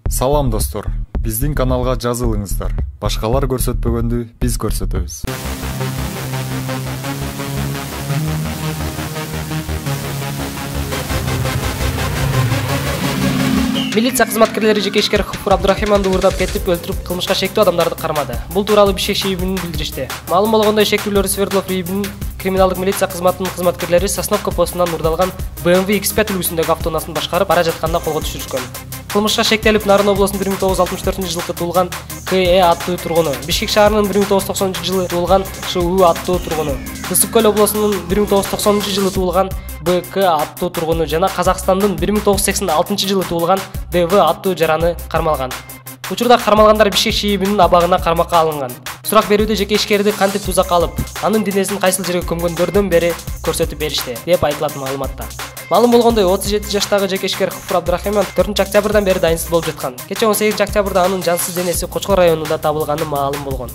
Салам достор, биздин каналга жазылыңыздар. Башкалар көрсөтпөгөндү биз көрсөтөбүз. Милиция кызматкерлери жеке ишкер Гуфур Абдурахиманды уурдап кетип, өлтүрүп, кылмышка шектүү адамдарды кармады. Бул тууралуу Бишкек ШИИБинин билдиришти. Маалым болгондой, шектүүлөр Свердлов РИИБинин криминалдык милиция кызматынын кызматкерлери Сосновка постунан уурдалган BMW X5 үлгүсүндөгү автоунаасын башкарып бара жатканда колго түшүрүшкөн. Кылмышка шектелип, Нарын облусунун 1964-жылы туулган КЭ аттуу тургуну, Бишкек шаарынын 1990-жылы туулган ШУ аттуу тургуну, Ысык Көл облусунун 1990-жылы туулган БК аттуу тургуну жана Казакстандын 1986-жылы туулган ДВ аттуу жараны кармалган. Учурда кармалгандар Бишкек ШИИБинин абагына кармакка алынган. Сурак берүүдө жеке ишкерди кантип тузакка алып, анын денесин кайсыл жерге көмгөндөрдөн бери көрсөтүп беришти, деп айтылат маалыматта. Маалым болгондой, 37 жаштагы жеке ишкер Гуфур Абдурахиман 4-октябрдан бери дайынсыз болуп жаткан. Кечээ 18 октябрда анын жансыз денеси Кочкор районунда табылганы маалым болгон.